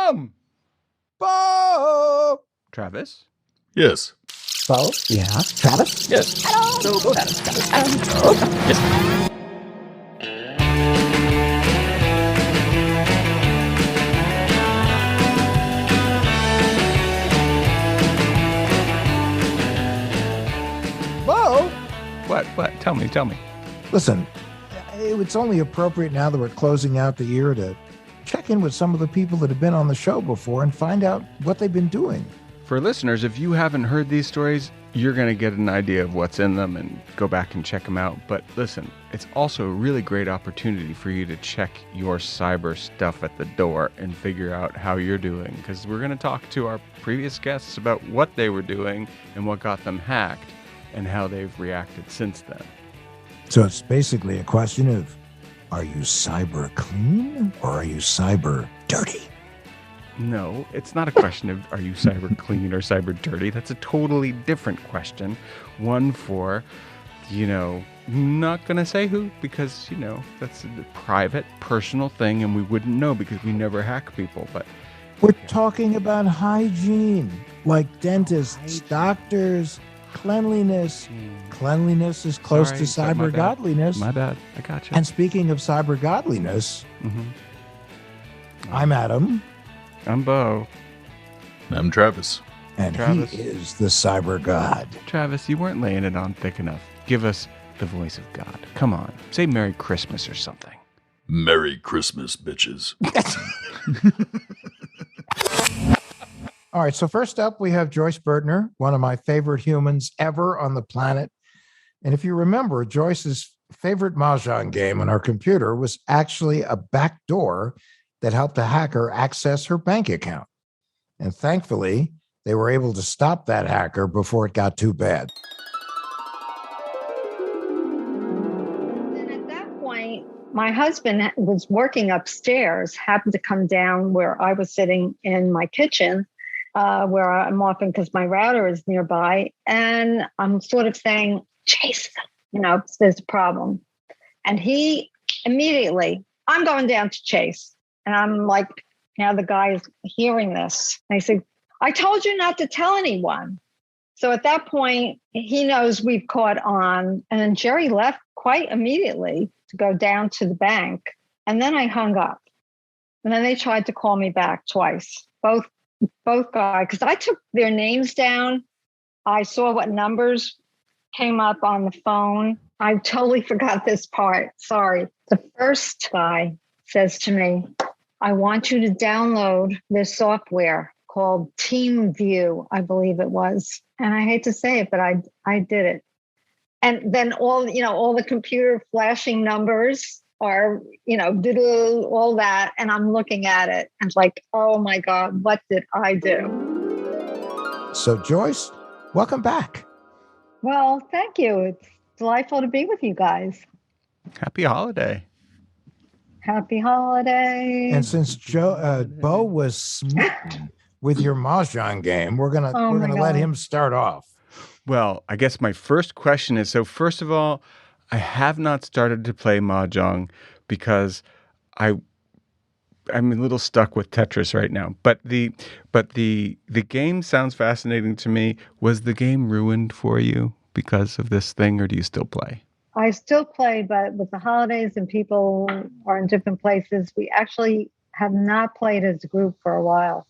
Tom! Bo! Travis? Yes. Bo? Yeah. Travis? Yes. Hello. Hello. Travis. Yes. Bo? What? Tell me. Listen, it's only appropriate now that we're closing out the year to check in with some of the people that have been on the show before and find out what they've been doing. For listeners, if you haven't heard these stories, you're going to get an idea of what's in them and go back and check them out. But listen, it's also a really great opportunity for you to check your cyber stuff at the door and figure out how you're doing. Because we're going to talk to our previous guests about what they were doing and what got them hacked and how they've reacted since then. So it's basically a question of, are you cyber clean or are you cyber dirty? No, it's not a question of are you cyber clean or cyber dirty. That's a totally different question. One for, not going to say who because, that's a private, personal thing and we wouldn't know because we never hack people. But we're talking about hygiene, like dentists, doctors, cleanliness. Cleanliness is close to cyber godliness. My bad. I got you. And speaking of cyber godliness, I'm Adam. I'm Bo. I'm Travis. And Travis. He is the cyber god. Travis, you weren't laying it on thick enough. Give us the voice of God. Come on. Say Merry Christmas or something. Merry Christmas, bitches. All right, so first up, we have Joyce Bertner, one of my favorite humans ever on the planet. And if you remember, Joyce's favorite Mahjong game on our computer was actually a backdoor that helped a hacker access her bank account. And thankfully, they were able to stop that hacker before it got too bad. And at that point, my husband was working upstairs, happened to come down where I was sitting in my kitchen, where I'm often because my router is nearby. And I'm sort of saying, Chase, there's a problem. And he immediately, I'm going down to Chase. And I'm like, now the guy is hearing this. And I said, I told you not to tell anyone. So at that point, he knows we've caught on. And then Jerry left quite immediately to go down to the bank. And then I hung up. And then they tried to call me back twice, both guys, because I took their names down. I saw what numbers came up on the phone. I totally forgot this part. Sorry. The first guy says to me, I want you to download this software called TeamView, I believe it was. And I hate to say it, but I did it. And then all the computer flashing numbers are, all that. And I'm looking at it and it's like, oh my God, what did I do? So Joyce, welcome back. Well, thank you. It's delightful to be with you guys. Happy holiday. Happy holiday. And since Bo was smitten with your Mahjong game, we're gonna let him start off. Well, I guess my first question is, so first of all, I have not started to play Mahjong because I'm a little stuck with Tetris right now. But the game sounds fascinating to me. Was the game ruined for you because of this thing, or do you still play? I still play, but with the holidays and people are in different places, we actually have not played as a group for a while.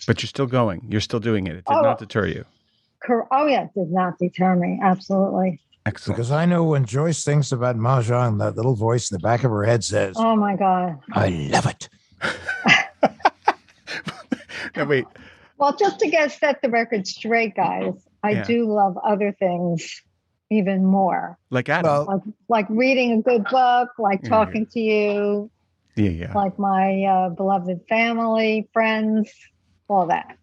But you're still going. You're still doing it. It did not deter you. Oh, yeah, it did not deter me. Absolutely. Excellent. Because I know when Joyce thinks about Mahjong, that little voice in the back of her head says, oh, my God. I love it. No, wait. Well, just to set the record straight, guys, I do love other things even more. Like Adam. Like reading a good book, like talking to you. Yeah. Like my beloved family, friends, all that.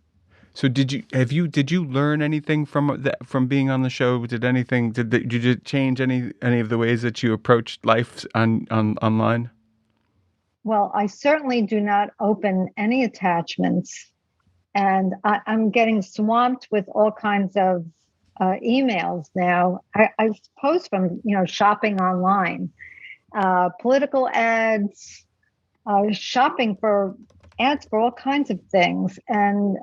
So did you learn anything from being on the show? Did you change any of the ways that you approached life online? Well, I certainly do not open any attachments, and I'm getting swamped with all kinds of emails now. I suppose from shopping online, political ads, shopping for ads for all kinds of things, and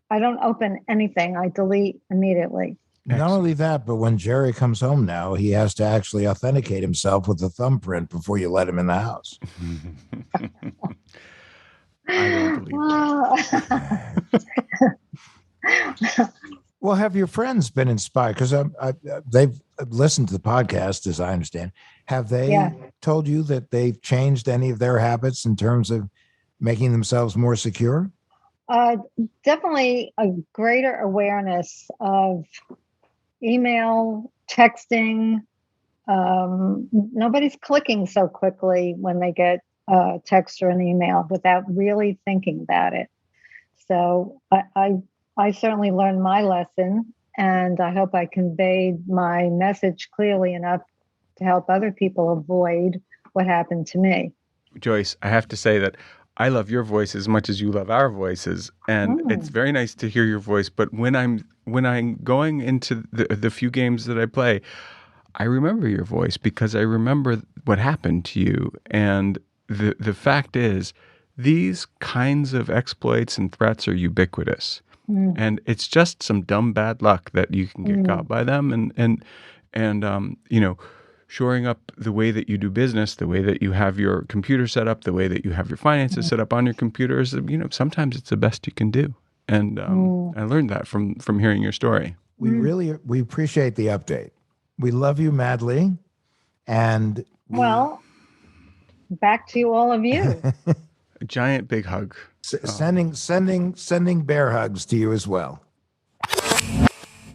I don't open anything. I delete immediately. Not only that, but when Jerry comes home now, he has to actually authenticate himself with a thumbprint before you let him in the house. I don't believe that. Well, have your friends been inspired? Because they've listened to the podcast, as I understand. Have they told you that they've changed any of their habits in terms of making themselves more secure? Definitely a greater awareness of email, texting. Nobody's clicking so quickly when they get a text or an email without really thinking about it. So I certainly learned my lesson, and I hope I conveyed my message clearly enough to help other people avoid what happened to me. Joyce, I have to say that I love your voice as much as you love our voices, and it's very nice to hear your voice. But when I'm going into the few games that I play, I remember your voice because I remember what happened to you. And the fact is, these kinds of exploits and threats are ubiquitous. And it's just some dumb bad luck that you can get caught by them, and shoring up the way that you do business, the way that you have your computer set up, the way that you have your finances set up on your computers. Sometimes it's the best you can do, and I learned that from hearing your story. We appreciate the update. We love you madly, and well, back to all of you. A giant big hug. Sending bear hugs to you as well.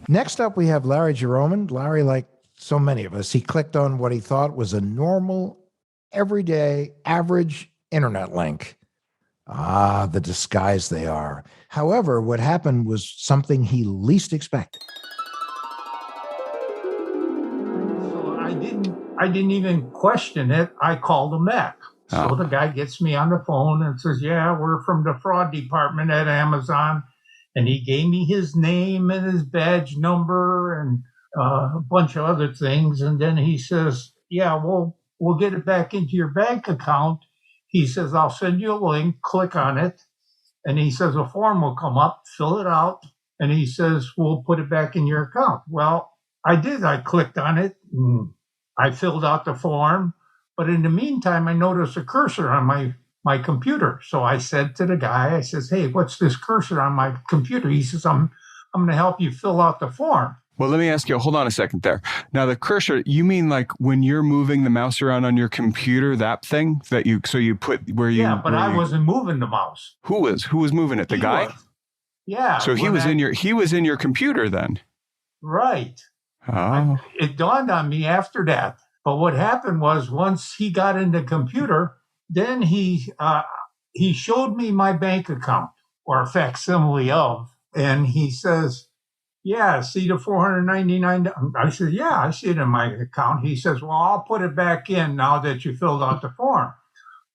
Next up, we have Larry Jeroman. Larry, like so many of us, he clicked on what he thought was a normal, everyday, average internet link. Ah, the disguise they are. However, what happened was something he least expected. So I didn't even question it. I called him back. So the guy gets me on the phone and says, yeah, we're from the fraud department at Amazon. And he gave me his name and his badge number and a bunch of other things. And then he says, yeah, we'll get it back into your bank account. He says, I'll send you a link, click on it. And he says, a form will come up, fill it out. And he says, we'll put it back in your account. Well, I did. I clicked on it. And I filled out the form. But in the meantime, I noticed a cursor on my computer. So I said to the guy, I says, hey, what's this cursor on my computer? He says, I'm going to help you fill out the form. Well, let me ask you, hold on a second there. Now, the cursor, you mean like when you're moving the mouse around on your computer, that thing that you put where you... Yeah, but I wasn't moving the mouse. Who was moving it? The guy? Was. Yeah. So he was in your computer then? Right. Oh. It dawned on me after that. But what happened was once he got in the computer, then he showed me my bank account or a facsimile of, and he says, yeah, see the $499. I said, yeah, I see it in my account. He says, well, I'll put it back in now that you filled out the form.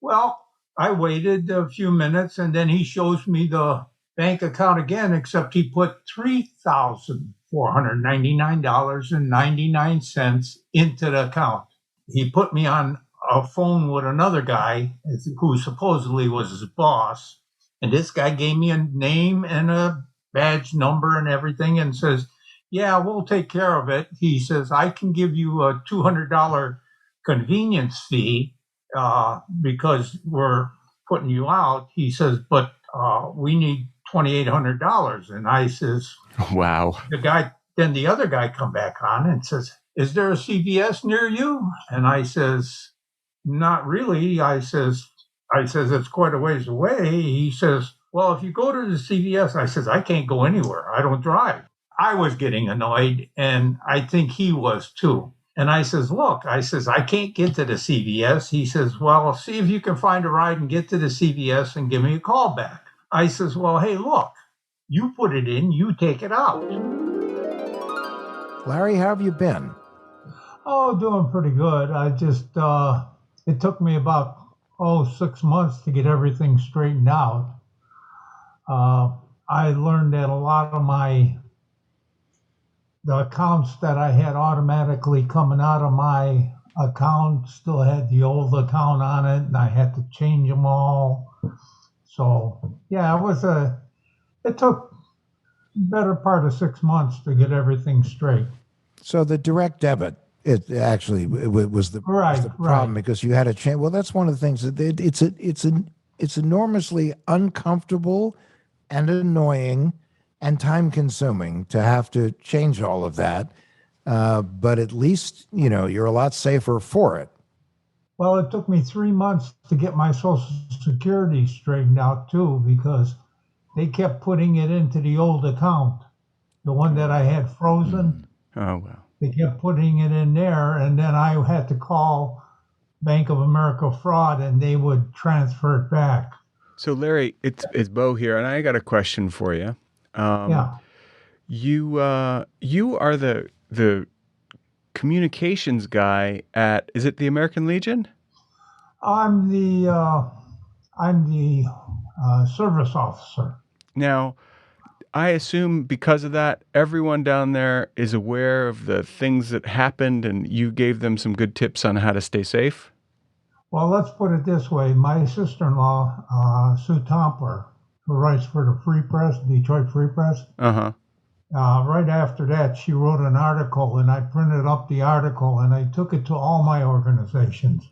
Well, I waited a few minutes, and then he shows me the bank account again, except he put $3,499.99 into the account. He put me on a phone with another guy who supposedly was his boss. And this guy gave me a name and a badge number and everything and says, yeah, we'll take care of it. He says, I can give you a $200 convenience fee because we're putting you out. He says, but we need $2,800. And I says, wow. Then the other guy come back on and says, is there a CVS near you? And I says, not really. I says, it's quite a ways away. He says, well, if you go to the CVS, I says, I can't go anywhere. I don't drive. I was getting annoyed, and I think he was too. And I says, look, I can't get to the CVS. He says, well, see if you can find a ride and get to the CVS and give me a call back. I says, well, hey, look, you put it in, you take it out. Larry, how have you been? Oh, doing pretty good. I just, it took me about, 6 months to get everything straightened out. I learned that a lot of the accounts that I had automatically coming out of my account still had the old account on it, and I had to change them all. So yeah, it took better part of 6 months to get everything straight. So the direct debit, it actually was the Right. problem because you had a chance. Well, that's one of the things that it's enormously uncomfortable and annoying and time consuming to have to change all of that. But at least you're a lot safer for it. Well, it took me 3 months to get my Social Security straightened out too, because they kept putting it into the old account, the one that I had frozen. Oh, well. They kept putting it in there, and then I had to call Bank of America fraud, and they would transfer it back. So, Larry, it's Bo here, and I got a question for you. Yeah. You are the communications guy at, is it the American Legion? I'm the service officer. Now, I assume because of that, everyone down there is aware of the things that happened, and you gave them some good tips on how to stay safe? Well, let's put it this way. My sister-in-law, Sue Tompler, who writes for the Free Press, Detroit Free Press, right after that, she wrote an article, and I printed up the article, and I took it to all my organizations.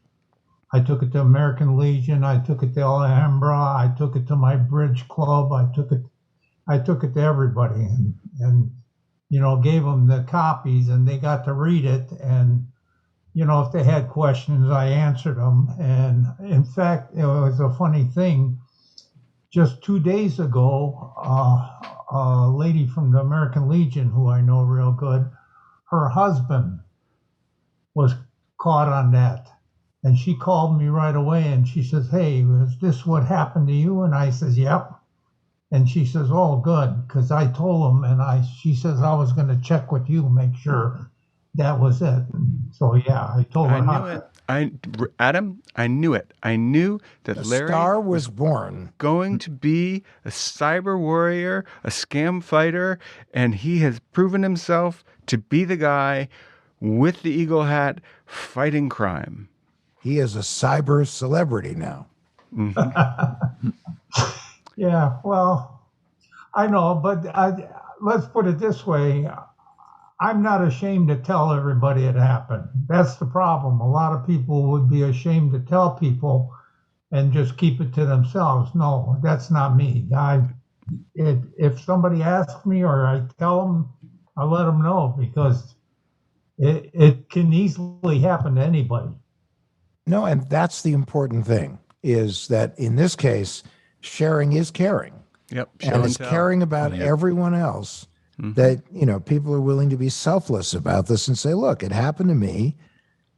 I took it to American Legion. I took it to Alhambra. I took it to my bridge club. I took it to everybody, and gave them the copies, and they got to read it. And if they had questions, I answered them. And in fact, it was a funny thing. Just 2 days ago, a lady from the American Legion, who I know real good, her husband was caught on that. And she called me right away, and she says, "Hey, is this what happened to you?" And I says, "Yep." And she says, "Oh, good," because I told him, and she says I was going to check with you, make sure that was it. So yeah, I told her. I knew it. Adam, I knew it. I knew that The Larry star was born. Going to be a cyber warrior, a scam fighter, and he has proven himself to be the guy with the eagle hat fighting crime. He is a cyber celebrity now. Mm-hmm. Yeah, well, I know, but let's put it this way. I'm not ashamed to tell everybody it happened. That's the problem. A lot of people would be ashamed to tell people and just keep it to themselves. No, that's not me. If somebody asks me or I tell them, I let them know, because it can easily happen to anybody. No, and that's the important thing, is that in this case, sharing is caring. Yep. And it's caring about everyone else. That, people are willing to be selfless about this and say, look, it happened to me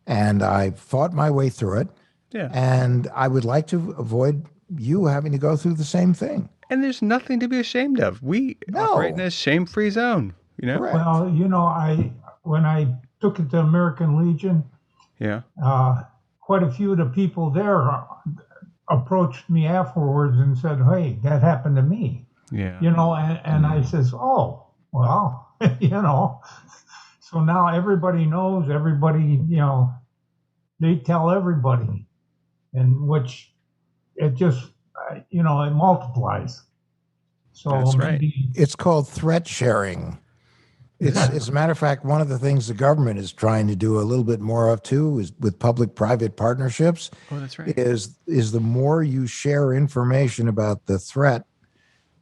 and I fought my way through it. Yeah. And I would like to avoid you having to go through the same thing. And there's nothing to be ashamed of. We operate in a shame-free zone, Correct. Well, when I took it to American Legion, quite a few of the people there approached me afterwards and said, "Hey, that happened to me." Yeah. And I says, "Oh, well, so now everybody knows, everybody, they tell everybody, and which it just, it multiplies. So that's right. It's called threat sharing. As a matter of fact, one of the things the government is trying to do a little bit more of too is with public-private partnerships. Oh, that's right. Is the more you share information about the threat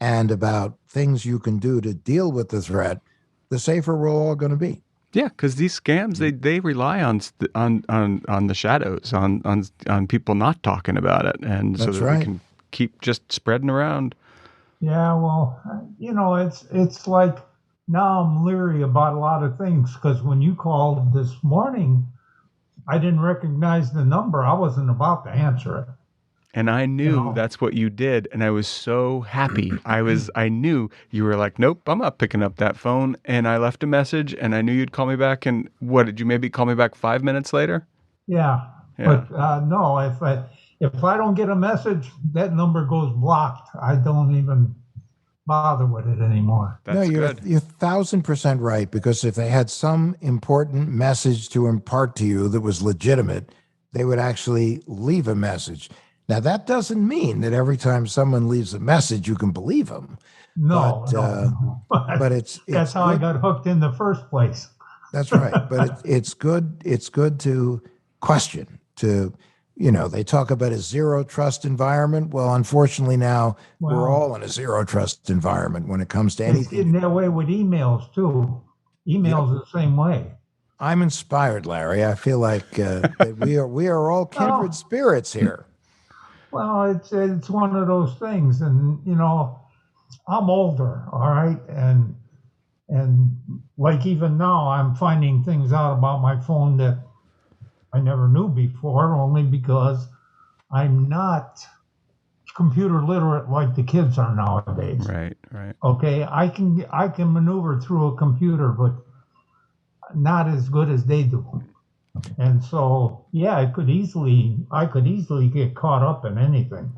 and about things you can do to deal with the threat, the safer we're all going to be. Yeah, because these scams they rely on the shadows, on people not talking about it, and That's so that we can keep just spreading around. Yeah, well, it's like now I'm leery about a lot of things, because when you called this morning, I didn't recognize the number. I wasn't about to answer it. And I knew that's what you did, and I was so happy. I knew you were like, "Nope, I'm not picking up that phone." And I left a message, and I knew you'd call me back. And what did you maybe call me back 5 minutes later? Yeah. But no, if I don't get a message, that number goes blocked. I don't even bother with it anymore. That's you're good. 1,000% right, because if they had some important message to impart to you that was legitimate, they would actually leave a message. Now, that doesn't mean that every time someone leaves a message, you can believe them. No, But it's that's how good. I got hooked in the first place. That's right. But it's good. It's good to question. They talk about a zero trust environment. Well, unfortunately, now we're all in a zero trust environment when it comes to It's anything. getting that way with emails too. Emails the same way. I'm inspired, Larry. I feel like that we are all kindred spirits here. Well, it's one of those things, and I'm older, all right, and like even now, I'm finding things out about my phone that I never knew before, only because I'm not computer literate like the kids are nowadays. Right. Okay, I can maneuver through a computer, but not as good as they do. And so, yeah, I could easily get caught up in anything,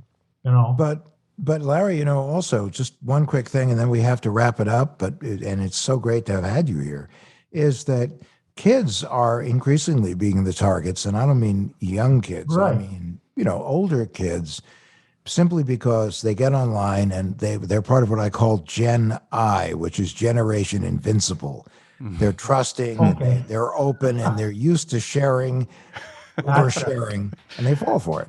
But Larry, also just one quick thing, and then we have to wrap it up. And it's so great to have had you here, is that kids are increasingly being the targets, and I don't mean young kids. Right. I mean, older kids, simply because they get online and they're part of what I call Gen I, which is Generation Invincible. They're trusting, Okay. and they're open, and they're used to sharing, oversharing, and they fall for it.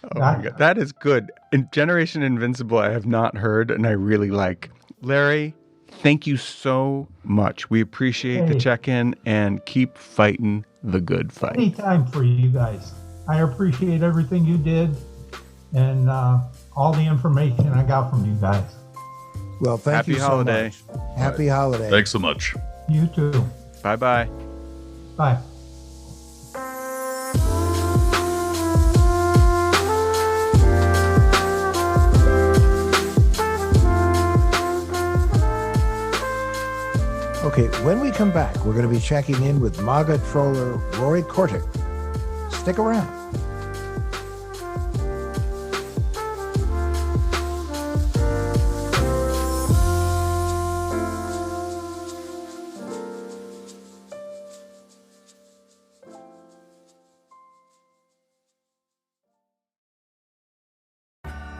Oh my God. That is good. In Generation Invincible, I have not heard, and I really like. Larry, thank you so much. We appreciate the check-in, and keep fighting the good fight. Anytime for you guys. I appreciate everything you did and all the information I got from you guys. Well, thank you so much. Happy holiday. Thanks so much. You too. Bye-bye. Bye. Okay, when we come back, we're going to be checking in with MAGA troller Roy Kortic. Stick around.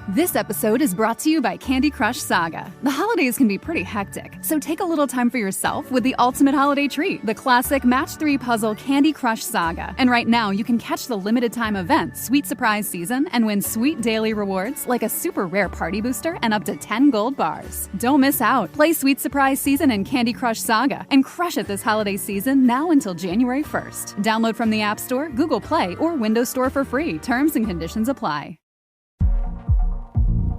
This episode is brought to you by Candy Crush Saga. The holidays can be pretty hectic, so take a little time for yourself with the ultimate holiday treat, the classic Match 3 puzzle Candy Crush Saga. And right now, you can catch the limited time event, Sweet Surprise Season, and win sweet daily rewards like a super rare party booster and up to 10 gold bars. Don't miss out. Play Sweet Surprise Season and Candy Crush Saga and crush it this holiday season now until January 1st. Download from the App Store, Google Play, or Windows Store for free. Terms and conditions apply.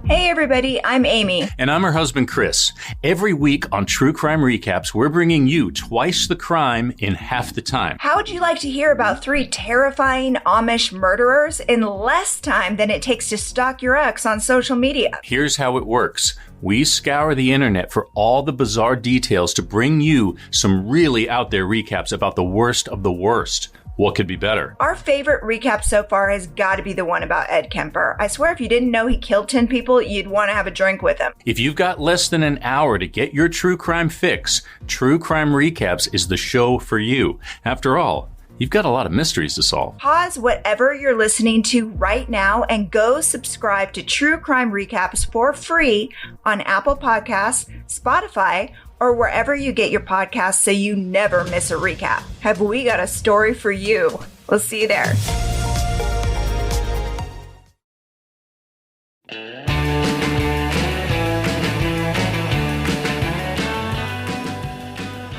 Hey everybody, I'm Amy. And I'm her husband, Chris. Every week on True Crime Recaps, we're bringing you twice the crime in half the time. How would you like to hear about 3 terrifying Amish murderers in less time than it takes to stalk your ex on social media? Here's how it works. We scour the internet for all the bizarre details to bring you some really out there recaps about the worst of the worst. What could be better? Our favorite recap so far has got to be the one about Ed Kemper. I swear if you didn't know he killed 10 people, you'd want to have a drink with him. If you've got less than an hour to get your true crime fix, True Crime Recaps is the show for you. After all, you've got a lot of mysteries to solve. Pause whatever you're listening to right now and go subscribe to True Crime Recaps for free on Apple Podcasts, Spotify, or wherever you get your podcasts so you never miss a recap. Have we got a story for you? We'll see you there.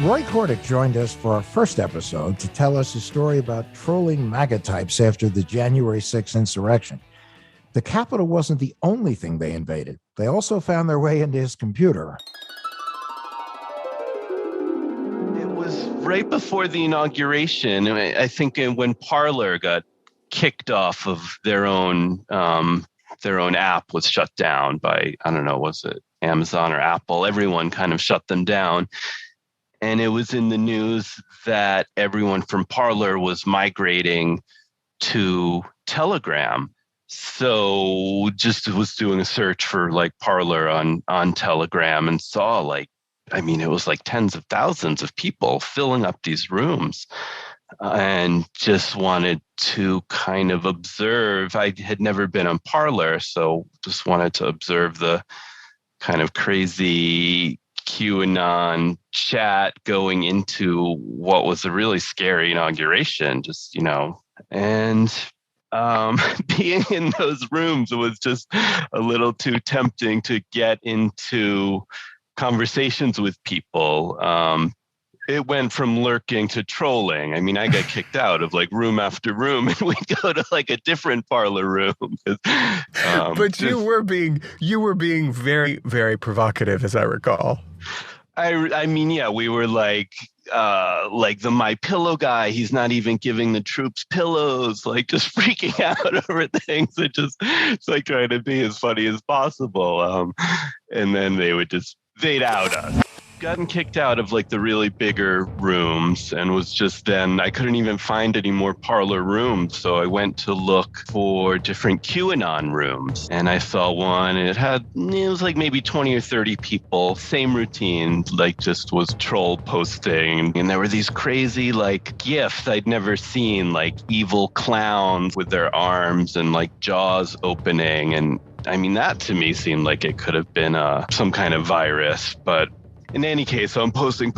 Roy Kortic joined us for our first episode to tell us a story about trolling MAGA types after the January 6th insurrection. The Capitol wasn't the only thing they invaded. They also found their way into his computer. Right before the inauguration, I think when Parler got kicked off of their own app was shut down by, I don't know, was it Amazon or Apple? Everyone kind of shut them down. And it was in the news that everyone from Parler was migrating to Telegram. So just was doing a search for like Parler on Telegram and saw it was like tens of thousands of people filling up these rooms. and just wanted to kind of observe. I had never been on Parler, so just wanted to observe the kind of crazy QAnon chat going into what was a really scary inauguration, and being in those rooms was just a little too tempting to get into conversations with people. It went from lurking to trolling. I mean, I got kicked out of like room after room, and we'd go to like a different Parler room. But you were being very, very provocative, as I recall. I mean, yeah, we were like the My Pillow guy. He's not even giving the troops pillows, like just freaking out over things. It's like trying to be as funny as possible. And then they'd out us. Gotten kicked out of like the really bigger rooms, and was just then I couldn't even find any more Parler rooms. So I went to look for different QAnon rooms, and I saw one. It was like maybe 20 or 30 people, same routine, like just was troll posting. And there were these crazy like GIFs I'd never seen, like evil clowns with their arms and like jaws opening. And I mean, that to me seemed like it could have been some kind of virus, but in any case, so I'm posting.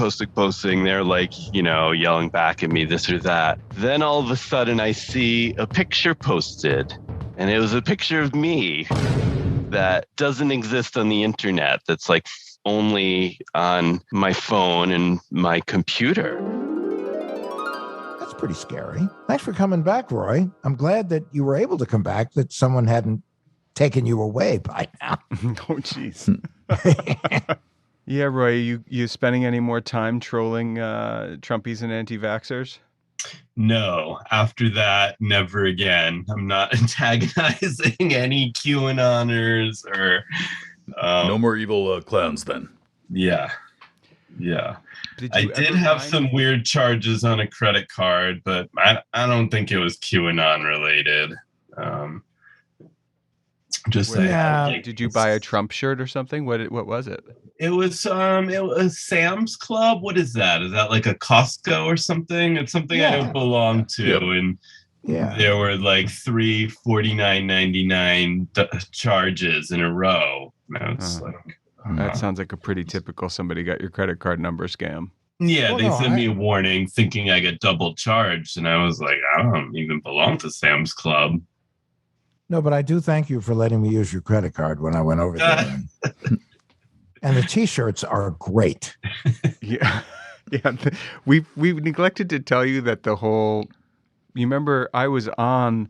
They're like, yelling back at me, this or that. Then all of a sudden I see a picture posted, and it was a picture of me that doesn't exist on the internet. That's like only on my phone and my computer. That's pretty scary. Thanks for coming back, Roy. I'm glad that you were able to come back, that someone hadn't taken you away by now. Oh, jeez. Yeah, Roy, you spending any more time trolling Trumpies and anti-vaxxers? No, after that, never again. I'm not antagonizing any QAnoners or... no more evil clowns then. Yeah. I did have some weird charges on a credit card, but I don't think it was QAnon related. Did you buy a Trump shirt or something? What was it? It was Sam's Club. What is that? Is that like a Costco or something? It's something I don't belong to. Yep. And there were like 3 $49.99 charges in a row. That sounds like a pretty typical somebody got your credit card number scam. Yeah, they sent me a warning thinking I got double charged, and I was like, I don't even belong to Sam's Club. No, but I do thank you for letting me use your credit card when I went over there. And the T-shirts are great. Yeah. We've neglected to tell you that you remember I was on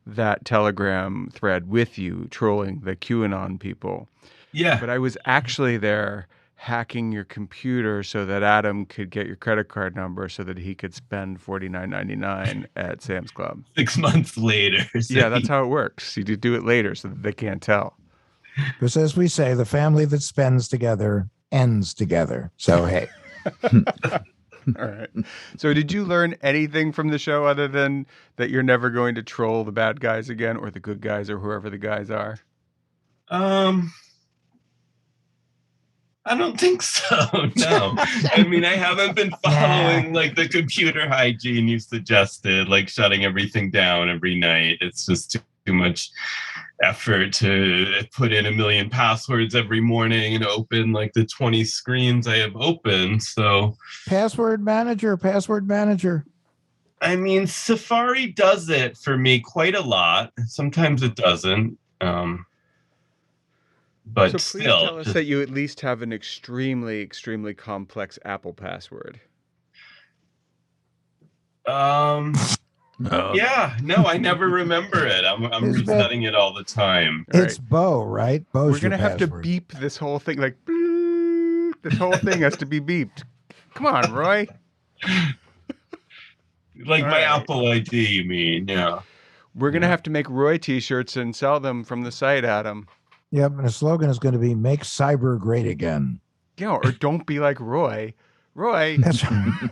that Telegram thread with you trolling the QAnon people. Yeah. But I was actually there hacking your computer so that Adam could get your credit card number so that he could spend $49.99 at Sam's Club. 6 months later. So yeah, that's how it works. You do it later so that they can't tell. Because as we say, the family that spends together ends together. So, hey. All right. So did you learn anything from the show other than that you're never going to troll the bad guys again, or the good guys, or whoever the guys are? I don't think so. No. I mean, I haven't been following like the computer hygiene you suggested, like shutting everything down every night. It's just too much effort to put in 1 million passwords every morning and open like the 20 screens I have open. So password manager. I mean, Safari does it for me quite a lot. Sometimes it doesn't. But so please still, tell us that you at least have an extremely, extremely complex Apple password. Yeah, no, I never remember it. I'm resetting it all the time. It's Bo, right? Bo's We're gonna have to beep this whole thing, like this whole thing has to be beeped. Come on, Roy. Like all my Apple ID, you mean? Yeah. We're gonna have to make Roy T-shirts and sell them from the site, Adam. Yep, and the slogan is going to be "Make Cyber Great Again." Yeah, or don't be like Roy. Roy. That's right.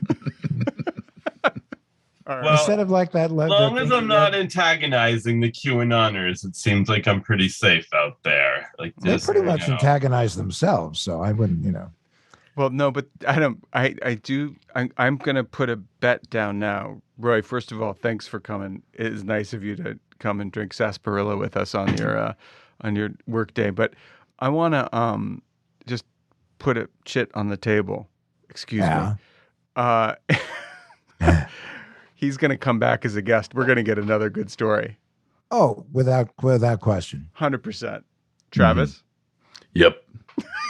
Well, instead of like that. As long as I'm not antagonizing the QAnoners, it seems like I'm pretty safe out there. Like they pretty much antagonize themselves, so I wouldn't, Well, no, but Adam, I'm going to put a bet down now. Roy, first of all, thanks for coming. It is nice of you to come and drink sarsaparilla with us on your work day. But I want to just put a shit on the table. Excuse me. He's going to come back as a guest. We're going to get another good story. Oh, without question. 100%. Travis? Yep.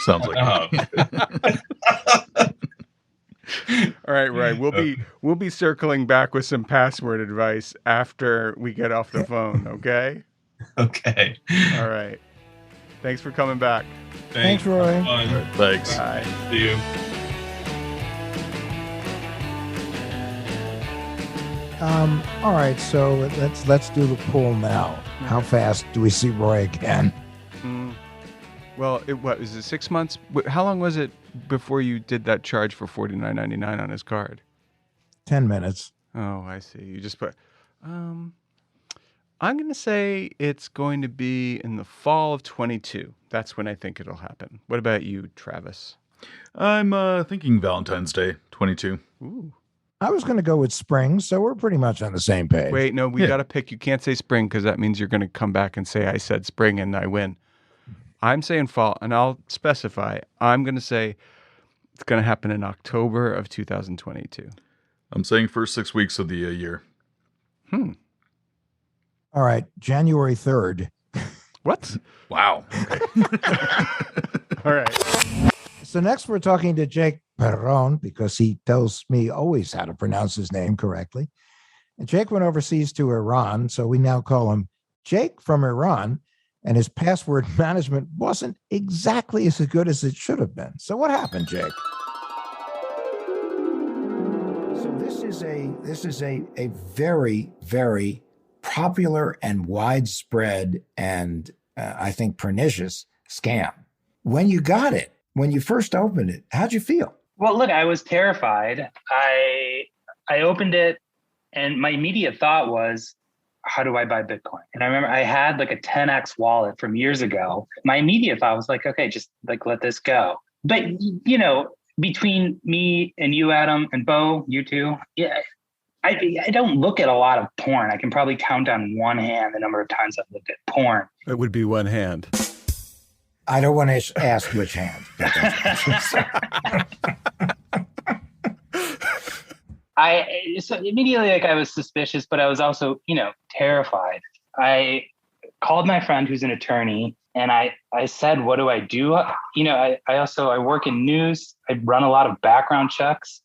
Sounds like it. All right, Roy. We'll be circling back with some password advice after we get off the phone, okay? Okay. All right. Thanks for coming back. Thanks, Roy. Thanks. Bye. See you. All right, so let's do the pool now. How fast do we see Roy again? Well, was it 6 months? How long was it before you did that charge for $49.99 on his card? 10 minutes. Oh, I see. You just put. I'm going to say it's going to be in the fall of 22. That's when I think it'll happen. What about you, Travis? I'm thinking Valentine's Day, 22. Ooh. I was going to go with spring, so we're pretty much on the same page. Wait, no, we got to pick. You can't say spring because that means you're going to come back and say I said spring and I win. I'm saying fall, and I'll specify. I'm going to say it's going to happen in October of 2022. I'm saying first 6 weeks of the year. All right, January 3rd. What? Wow. Okay. All right. So next we're talking to Jake Perron because he tells me always how to pronounce his name correctly. And Jake went overseas to Iran, so we now call him Jake from Iran, and his password management wasn't exactly as good as it should have been. So what happened, Jake? So this is a very, very popular and widespread and I think pernicious scam. When you got it, when you first opened it, how'd you feel? Well, look, I was terrified. I opened it and my immediate thought was, how do I buy Bitcoin? And I remember I had like a 10x wallet from years ago. My immediate thought was like, okay, just like let this go. But, you know, between me and you, Adam, and Bo, you two, yeah, I don't look at a lot of porn. I can probably count on one hand the number of times I've looked at porn. It would be one hand. I don't want to ask which hand. So immediately, like, I was suspicious, but I was also, you know, terrified. I called my friend who's an attorney and I said, what do I do? You know, I work in news. I run a lot of background checks.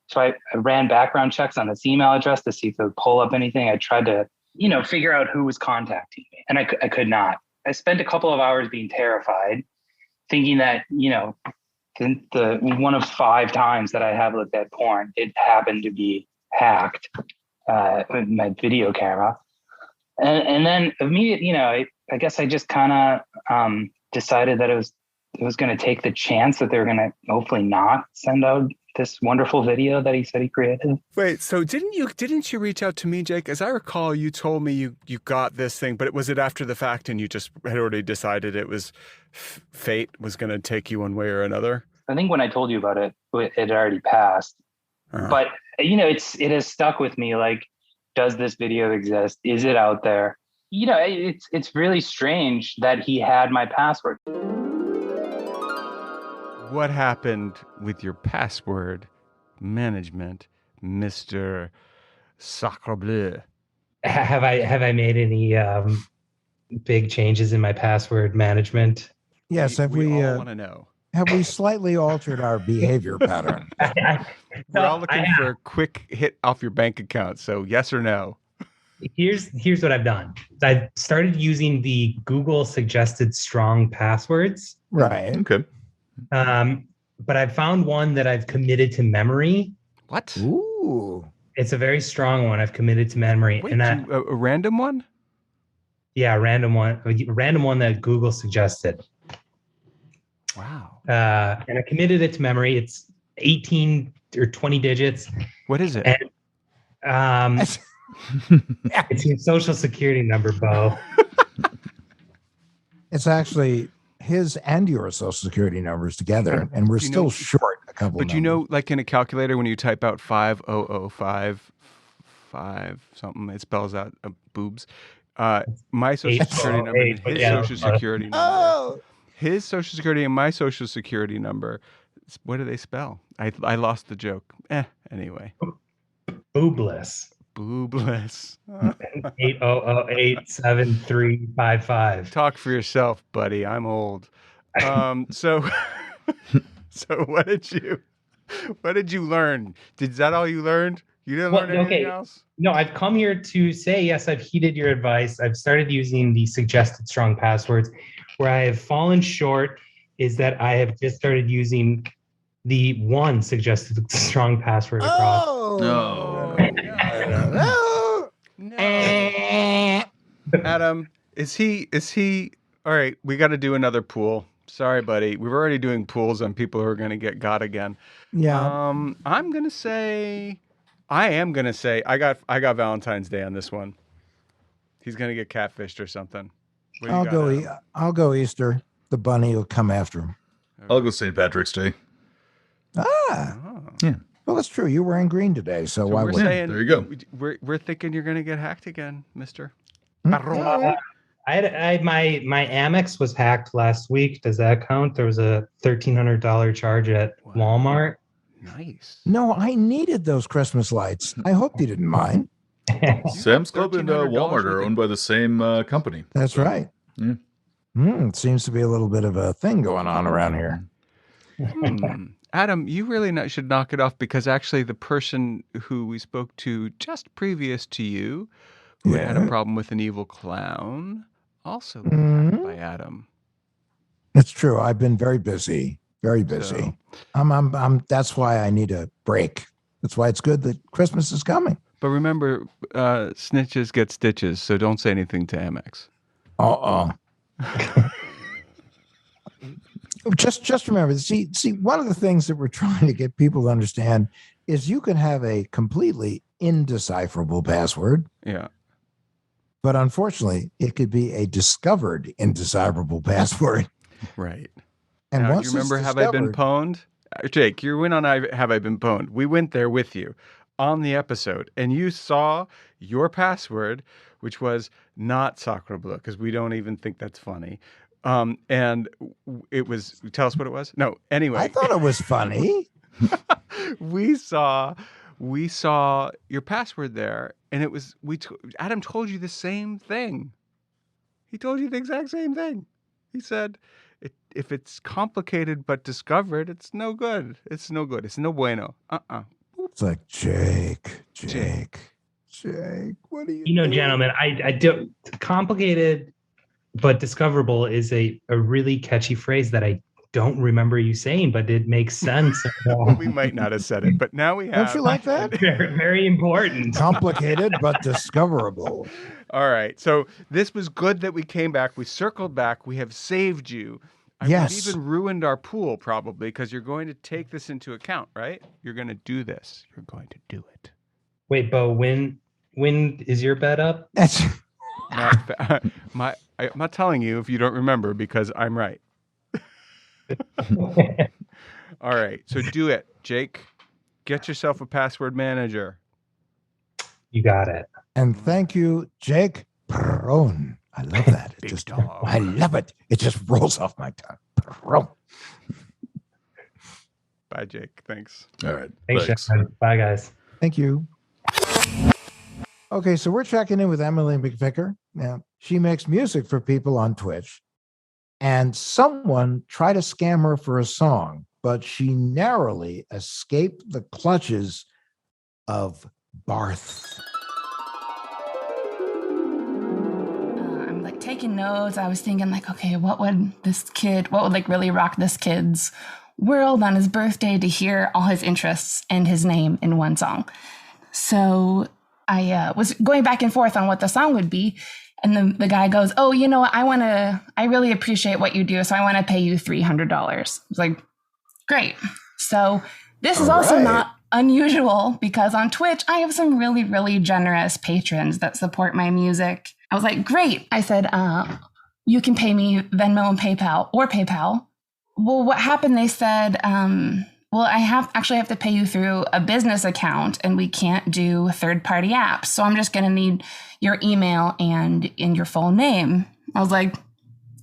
So I ran background checks on this email address to see if it would pull up anything. I tried to, you know, figure out who was contacting me, and I could not. I spent a couple of hours being terrified, thinking that, you know, the one of 5 times that I have looked at porn, it happened to be hacked with my video camera. And then immediately, you know, I guess I just kind of decided that it was going to take the chance that they were going to hopefully not send out this wonderful video that he said he created. Wait, so didn't you reach out to me, Jake? As I recall, you told me you got this thing, but was it after the fact and you just had already decided it was fate was going to take you one way or another? I think when I told you about it, it had already passed. Uh-huh. But, you know, it has stuck with me. Like, does this video exist? Is it out there? You know, it's really strange that he had my password. What happened with your password management, Mr. Sacre Bleu? Have I made any big changes in my password management? Yes. We all want to know. Have we slightly altered our behavior pattern? We're all looking for a quick hit off your bank account. So yes or no? Here's what I've done. I started using the Google suggested strong passwords. Right. Okay. But I've found one that I've committed to memory. What? Ooh. It's a very strong one. I've committed to memory. Wait, a random one? Yeah, a random one that Google suggested. Wow. And I committed it to memory. It's 18 or 20 digits. What is it? And, it's your social security number, Bo. It's actually his and your social security numbers together, and we're still short a couple. But you know, like in a calculator, when you type out 5005 5 something. It spells out boobs. My social security number and his social security number. Oh, His social security and my social security number. What do they spell? I lost the joke. Anyway. Boobless. Boobless. 800-87355. Talk for yourself, buddy. I'm old. So what did you learn? Is that all you learned? You didn't learn anything else? No, I've come here to say, yes, I've heeded your advice. I've started using the suggested strong passwords. Where I have fallen short is that I have just started using the one suggested strong password across. No. Adam, is he all right? We got to do another pool. Sorry, buddy. We're already doing pools on people who are going to get got again. Yeah. I am gonna say I got Valentine's Day on this one. He's gonna get catfished or something. I'll go Easter. The bunny will come after him. I'll go St. Patrick's Day. Yeah. Well, that's true. You're wearing green today, so why wouldn't? There you go. We're thinking you're gonna get hacked again, Mister. I had my Amex was hacked last week. Does that count? There was a $1,300 charge at Walmart. Nice. No, I needed those Christmas lights. I hope you didn't mind. Sam's Club and Walmart are owned by the same company. That's right. Yeah. It seems to be a little bit of a thing going on around here. Adam, you really should knock it off, because actually the person who we spoke to just previous to you, who had a problem with an evil clown, also got hacked by Adam. It's true. I've been very busy. Very busy. I'm that's why I need a break. That's why it's good that Christmas is coming. But remember, snitches get stitches, so don't say anything to Amex. Just remember, see, one of the things that we're trying to get people to understand is you can have a completely indecipherable password. Yeah. But unfortunately, it could be a discovered indecipherable password. Right. And now, once do you remember Have I Been Pwned? Jake, you went on Have I Been Pwned. We went there with you on the episode, and you saw your password, which was not Sacre Bleu, because we don't even think that's funny. And it was, tell us what it was? No, anyway. I thought it was funny. We saw your password there, and it was, Adam told you the same thing. He told you the exact same thing. He said, if it's complicated but discovered, it's no good. It's no good. It's no bueno. It's like, Jake, what do you doing? Gentlemen, I do complicated but discoverable is a really catchy phrase that I don't remember you saying, but it makes sense. We might not have said it, but now we have. Don't you like that? Very, very important. Complicated but discoverable. All right. So this was good that we came back. We circled back. We have saved you. We've even ruined our pool, probably, because you're going to take this into account, right? You're going to do this. You're going to do it. Wait, Bo, when is your bet up? That's I'm not telling you if you don't remember, because I'm right. All right. So do it, Jake. Get yourself a password manager. You got it. And thank you, Jake Perron. I love that. I love it. It just rolls off my tongue. Perron. Bye, Jake. Thanks. All right. Thanks. Bye, guys. Thank you. Okay, so we're checking in with Emily McVicker. Now, she makes music for people on Twitch, and someone tried to scam her for a song, but she narrowly escaped the clutches of Barth. I'm like taking notes. I was thinking like, okay, what would like really rock this kid's world on his birthday to hear all his interests and his name in one song? So I was going back and forth on what the song would be. And the guy goes, oh, you know what? I really appreciate what you do. So I want to pay you $300. I was like, great. So this is also not unusual, because on Twitch, I have some really, really generous patrons that support my music. I was like, great. I said, you can pay me Venmo and PayPal or PayPal. Well, what happened? They said, well, I have to pay you through a business account, and we can't do third-party apps. So I'm just going to need your email and in your full name. I was like,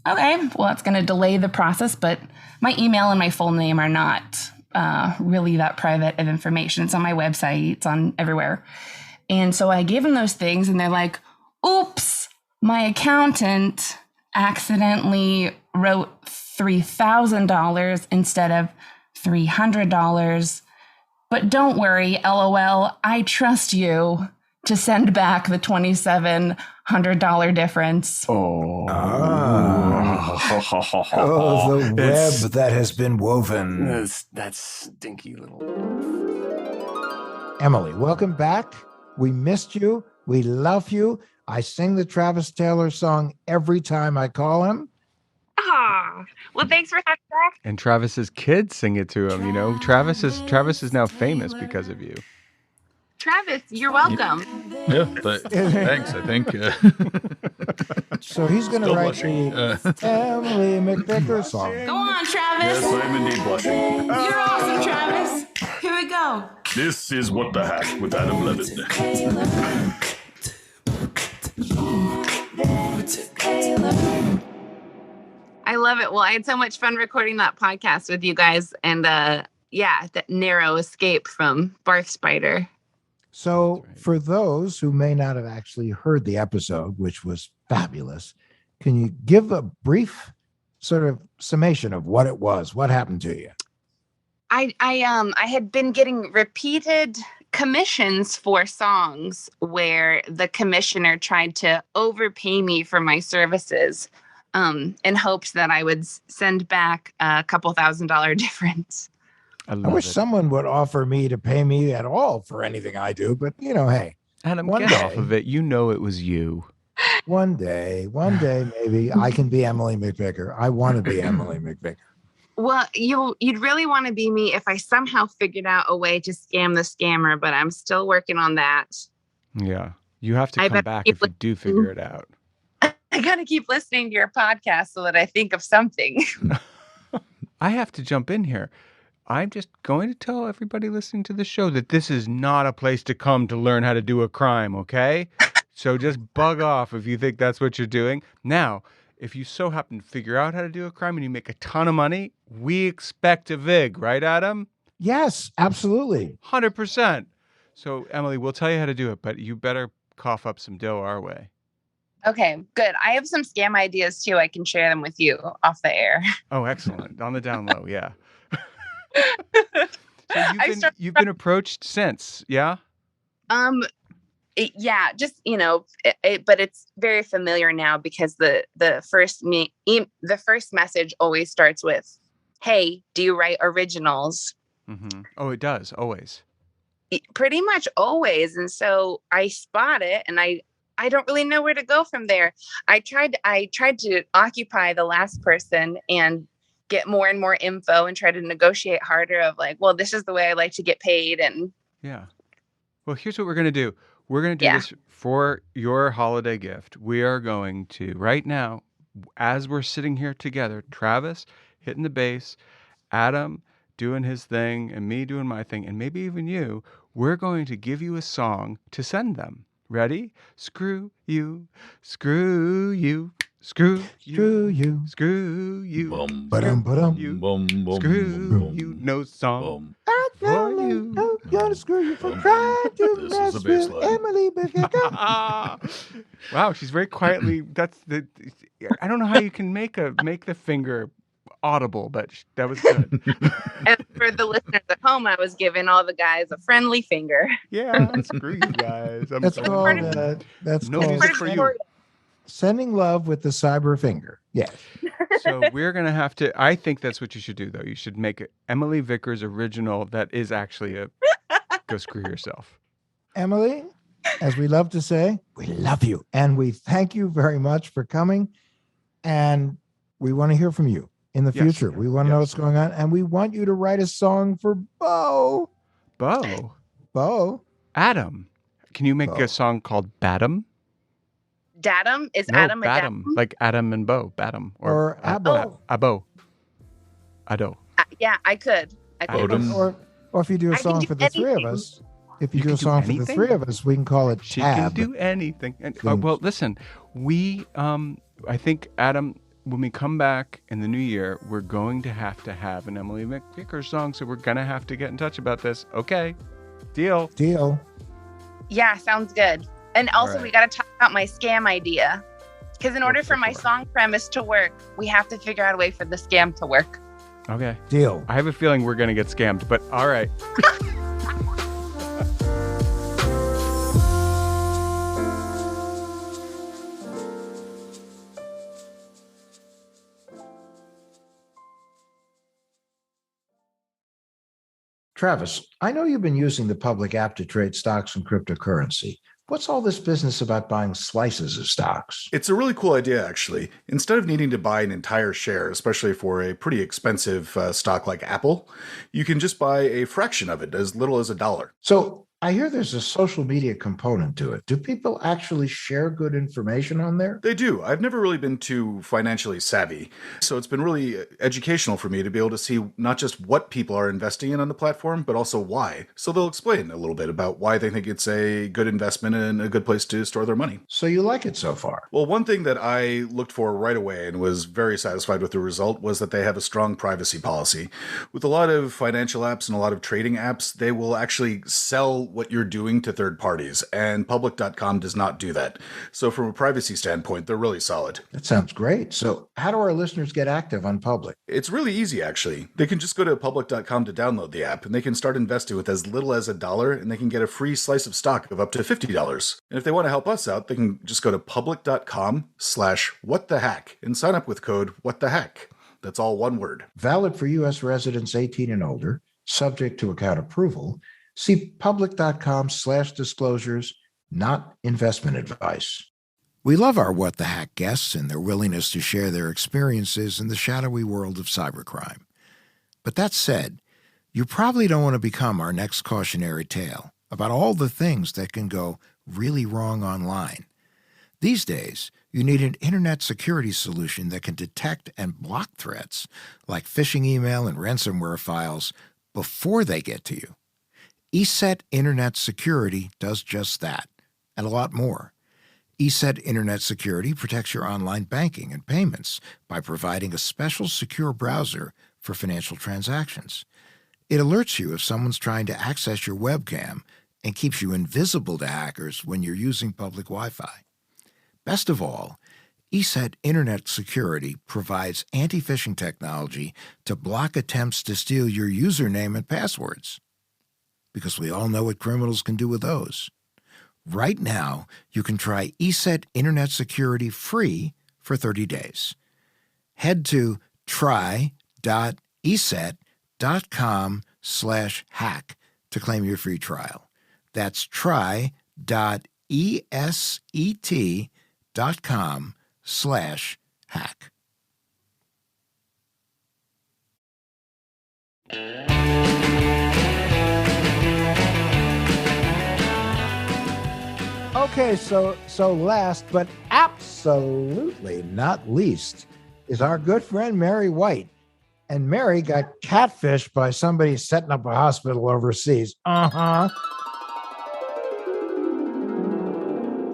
okay, well, it's going to delay the process, but my email and my full name are not really that private of information. It's on my website. It's on everywhere. And so I gave them those things, and they're like, oops, my accountant accidentally wrote $3,000 instead of $300. But don't worry, LOL, I trust you to send back the $2,700 difference. Oh, the web that has been woven. That's stinky little. Emily, welcome back. We missed you. We love you. I sing the Travis Taylor song every time I call him. Ah, well, thanks for having me back. And Travis's kids sing it to him. You know, Travis is now famous because of you. Travis, you're welcome. Yeah, thanks. I think. So he's going to write the Emily McVicker song. Go on, Travis. Yes, I'm indeed blushing. You're awesome, Travis. Here we go. This is What the Hack with Adam Levin. I love it. Well, I had so much fun recording that podcast with you guys, and that narrow escape from Barth Spider. So for those who may not have actually heard the episode, which was fabulous, can you give a brief sort of summation of what it was? What happened to you? I had been getting repeated commissions for songs where the commissioner tried to overpay me for my services in hopes that I would send back a couple $1,000 difference. I wish someone would offer me to pay me at all for anything I do, but hey, Adam, get off of it. You know it was you. One day, maybe I can be Emily McVicker. I want to be Emily McVicker. Well, you'd really want to be me if I somehow figured out a way to scam the scammer, but I'm still working on that. Yeah, you have to come back if you do figure it out. I got to keep listening to your podcast so that I think of something. I have to jump in here. I'm just going to tell everybody listening to the show that this is not a place to come to learn how to do a crime, okay? So just bug off if you think that's what you're doing. Now, if you so happen to figure out how to do a crime and you make a ton of money, we expect a VIG, right, Adam? Yes, absolutely. 100%. So, Emily, we'll tell you how to do it, but you better cough up some dough our way. Okay, good. I have some scam ideas too. I can share them with you off the air. Oh, excellent. On the down low, yeah. So you've been approached since, yeah? Yeah, just but it's very familiar now because the first message always starts with, "Hey, do you write originals?" Mm-hmm. Oh, it does always. Pretty much always, and so I spot it, and I don't really know where to go from there. I tried to occupy the last person and get more and more info and try to negotiate harder of like, well, this is the way I like to get paid. And yeah. Well, here's what we're going to do. We're going to do this for your holiday gift. We are going to, right now, as we're sitting here together, Travis hitting the bass, Adam doing his thing, and me doing my thing, and maybe even you, we're going to give you a song to send them. Ready? Screw you, screw you. Screw you, screw you, bum, ba-dum, ba-dum. You, bum, bum, screw bum, you, no song I for you. I'm gonna screw you for trying to mess with Emily McVicker. Wow, she's very quietly. I don't know how you can make the finger audible, but that was good. And for the listeners at home, I was giving all the guys a friendly finger. Yeah, screw you guys. That's called for you. Sending love with the cyber finger. Yes. So we're going to have to, I think that's what you should do, though. You should make it Emily Vickers original that is actually a go screw yourself. Emily, as we love to say, we love you. And we thank you very much for coming. And we want to hear from you in the future. We want to know what's going on. And we want you to write a song for Bo. Bo? Adam. Can you make a song called Badam? Datum? Is No, Adam a Badam. datum? Like Adam and Bo. Badam. Or Abo. Abo. Ado. Yeah, I could. Odom. Or if you do a song for the three of us, if you do a song for the three of us, we can call it She Tab. can do anything. And, well, listen, we, I think, Adam, when we come back in the new year, we're going to have an Emily McVicker song, so we're going to have to get in touch about this. Okay. Deal. Yeah, sounds good. And also, right. we got to talk about my scam idea. Because in order for my song premise to work, we have to figure out a way for the scam to work. Okay. Deal. I have a feeling we're going to get scammed, but all right. Travis, I know you've been using the public app to trade stocks and cryptocurrency. What's all this business about buying slices of stocks? It's a really cool idea, actually. Instead of needing to buy an entire share, especially for a pretty expensive stock like Apple, you can just buy a fraction of it, as little as $1. So I hear there's a social media component to it. Do people actually share good information on there? They do. I've never really been too financially savvy, so it's been really educational for me to be able to see not just what people are investing in on the platform, but also why. So they'll explain a little bit about why they think it's a good investment and a good place to store their money. So you like it so far? Well, one thing that I looked for right away and was very satisfied with the result was that they have a strong privacy policy. With a lot of financial apps and a lot of trading apps, they will actually sell what you're doing to third parties, and public.com does not do that. So from a privacy standpoint, they're really solid. That sounds great. So how do our listeners get active on Public? It's really easy, actually. They can just go to public.com to download the app, and they can start investing with as little as $1, and they can get a free slice of stock of up to $50. And if they want to help us out, they can just go to public.com/whatthehack and sign up with code whatthehack. That's all one word. Valid for U.S. residents 18 and older, subject to account approval. See public.com/disclosures, not investment advice. We love our What the Hack guests and their willingness to share their experiences in the shadowy world of cybercrime. But that said, you probably don't want to become our next cautionary tale about all the things that can go really wrong online. These days, you need an internet security solution that can detect and block threats like phishing email and ransomware files before they get to you. ESET Internet Security does just that, and a lot more. ESET Internet Security protects your online banking and payments by providing a special secure browser for financial transactions. It alerts you if someone's trying to access your webcam and keeps you invisible to hackers when you're using public Wi-Fi. Best of all, ESET Internet Security provides anti-phishing technology to block attempts to steal your username and passwords. Because we all know what criminals can do with those. Right now, you can try ESET Internet Security free for 30 days. Head to try.eset.com/hack to claim your free trial. That's try.eset.com/hack. Okay, so last but absolutely not least is our good friend Mary White. And Mary got catfished by somebody setting up a hospital overseas.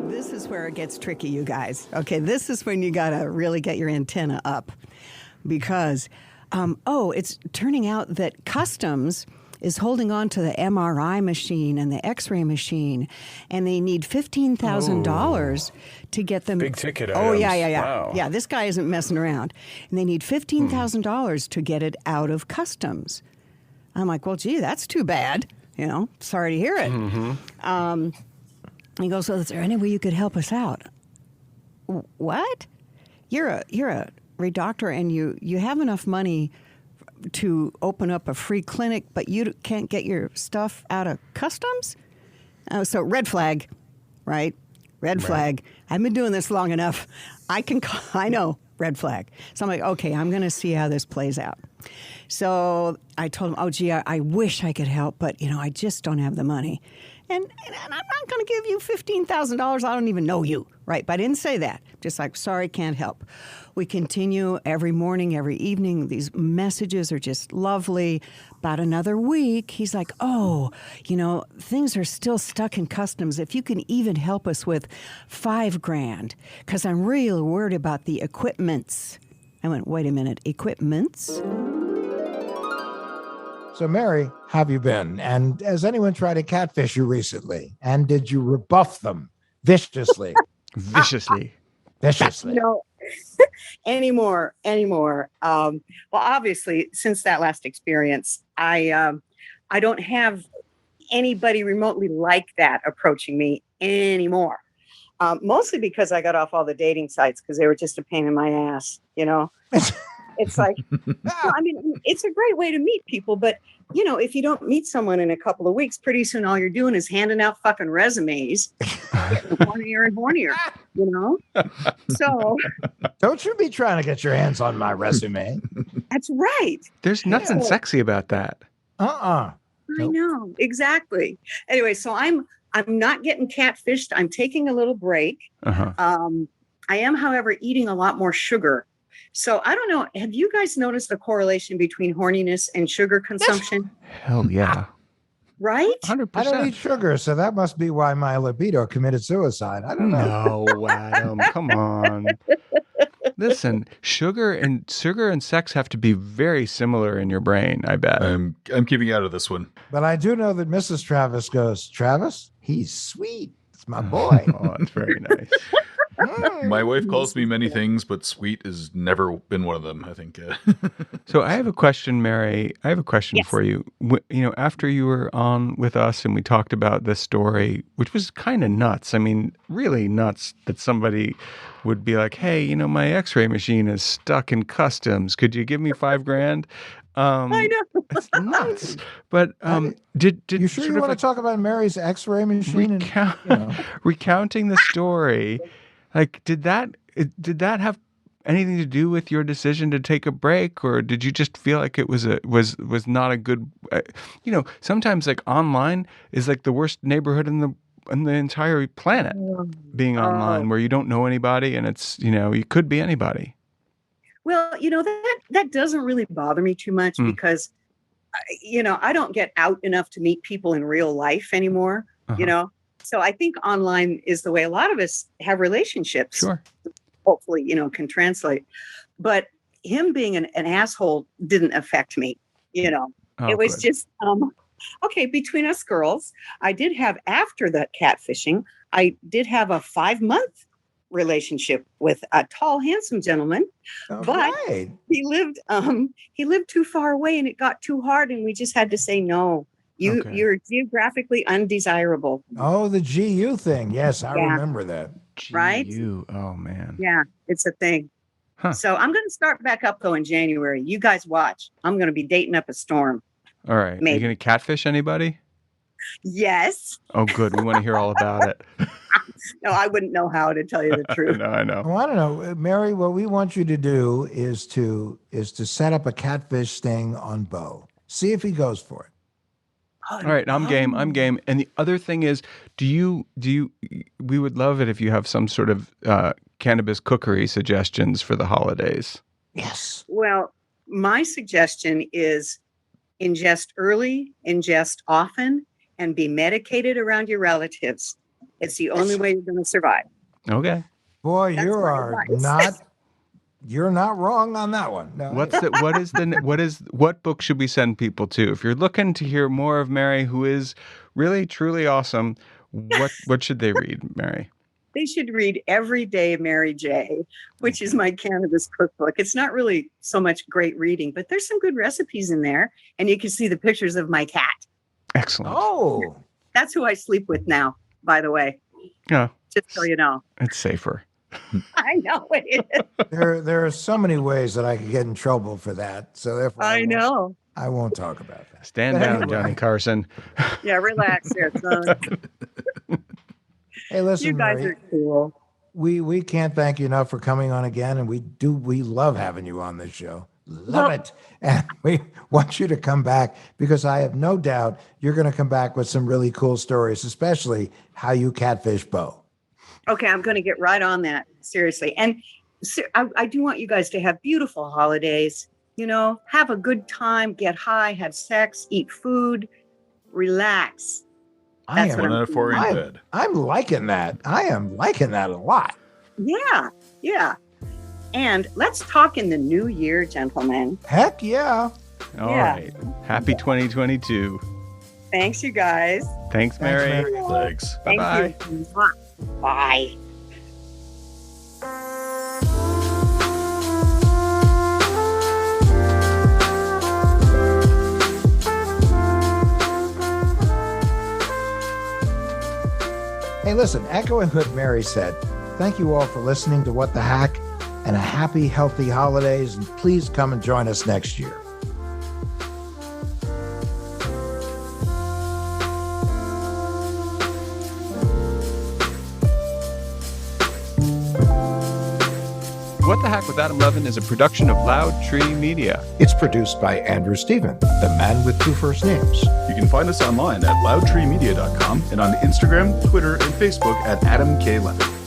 This is where it gets tricky, you guys. Okay, this is when you got to really get your antenna up. Because, it's turning out that Customs is holding on to the MRI machine and the X-ray machine, and they need $15,000 to get them. Big ticket Oh, items. yeah. Wow. Yeah, this guy isn't messing around. And they need $15,000 to get it out of Customs. I'm like, well, gee, that's too bad. Sorry to hear it. He goes, well, is there any way you could help us out? What? You're a doctor, and you have enough money to open up a free clinic, but you can't get your stuff out of Customs? So red flag, right? Red flag. I've been doing this long enough. I know, red flag. So I'm like, okay, I'm going to see how this plays out. So I told him, oh, gee, I wish I could help, but, I just don't have the money. And I'm not going to give you $15,000. I don't even know you, right? But I didn't say that. Just like, sorry, can't help. We continue every morning, every evening. These messages are just lovely. About another week, he's like, oh, things are still stuck in customs. If you can even help us with $5,000, because I'm really worried about the equipments. I went, wait a minute, equipments? So, Mary, how have you been? And has anyone tried to catfish you recently? And did you rebuff them viciously? Viciously. Viciously. No, anymore. Well, obviously, since that last experience, I don't have anybody remotely like that approaching me anymore. Mostly because I got off all the dating sites because they were just a pain in my ass, It's like, it's a great way to meet people, but if you don't meet someone in a couple of weeks, pretty soon all you're doing is handing out fucking resumes, getting hornier and hornier, So don't you be trying to get your hands on my resume. That's right. There's nothing sexy about that. I know, exactly. Anyway, so I'm not getting catfished. I'm taking a little break. Uh-huh. I am, however, eating a lot more sugar. So I don't know. Have you guys noticed the correlation between horniness and sugar consumption? Hell yeah. Right? 100%. I don't eat sugar, so that must be why my libido committed suicide. I don't know. No, Adam, come on. Listen, sugar and sex have to be very similar in your brain, I bet. I'm keeping out of this one. But I do know that Mrs. Travis goes, Travis, he's sweet. It's my boy. Oh, that's very nice. My wife calls me many things, but sweet has never been one of them, I think. So I have a question, Mary. I have a question for you. After you were on with us and we talked about this story, which was kind of nuts. I mean, really nuts that somebody would be like, hey, my x-ray machine is stuck in customs. Could you give me $5,000? I know. It's nuts. But did you sure you want to talk about Mary's x-ray machine? Recounting the story. Like, did that have anything to do with your decision to take a break, or did you just feel like it was not a good? Sometimes like online is like the worst neighborhood in the entire planet. Being online, where you don't know anybody, and it's you could be anybody. Well, that doesn't really bother me too much because, I don't get out enough to meet people in real life anymore. So I think online is the way a lot of us have relationships. Sure. Hopefully, can translate. But him being an asshole didn't affect me. It was just, okay, between us girls, I did have, after that catfishing, I did have a 5-month relationship with a tall, handsome gentleman. But he lived too far away and it got too hard and we just had to say no. You're geographically undesirable. Oh, the GU thing. Yes, I remember that. Right? GU. Oh, man. Yeah, it's a thing. Huh. So I'm going to start back up, though, in January. You guys watch. I'm going to be dating up a storm. All right. Maybe. Are you going to catfish anybody? Yes. Oh, good. We want to hear all about it. No, I wouldn't know how, to tell you the truth. No, I know. Well, I don't know. Mary, what we want you to do is to set up a catfish sting on Bo. See if he goes for it. All right, I'm game. And the other thing is, we would love it if you have some sort of cannabis cookery suggestions for the holidays. Yes. Well, my suggestion is ingest early, ingest often, and be medicated around your relatives. It's the only way you're going to survive. Okay. Boy, you're not wrong on that one. No. What book should we send people to? If you're looking to hear more of Mary, who is really, truly awesome, what should they read, Mary? They should read Every Day Mary J., which is my cannabis cookbook. It's not really so much great reading, but there's some good recipes in there. And you can see the pictures of my cat. Excellent. Oh. That's who I sleep with now, by the way. Yeah. Just so you know. It's safer. I know it is. There are so many ways that I could get in trouble for that. So therefore, I won't talk about that. Stand down, Johnny Carson. Yeah, relax there, son. Hey, listen, you guys Mary, are cool. We can't thank you enough for coming on again, and we love having you on this show. Love it. And we want you to come back because I have no doubt you're going to come back with some really cool stories, especially how you catfish Bo. Okay, I'm going to get right on that. Seriously. And I do want you guys to have beautiful holidays. Have a good time, get high, have sex, eat food, relax. That's what I'm in bed. I'm liking that. I am liking that a lot. Yeah. Yeah. And let's talk in the new year, gentlemen. Heck yeah. All right. Happy 2022. Thanks, you guys. Thanks, Mary. Thanks. Bye-bye. Thank you. Bye. Hey, listen, echoing what Mary said, thank you all for listening to What the Hack, and a happy, healthy holidays, and please come and join us next year. What the Hack with Adam Levin is a production of Loud Tree Media. It's produced by Andrew Stephen, the man with 2 first names. You can find us online at loudtreemedia.com and on Instagram, Twitter, and Facebook at Adam K. Levin.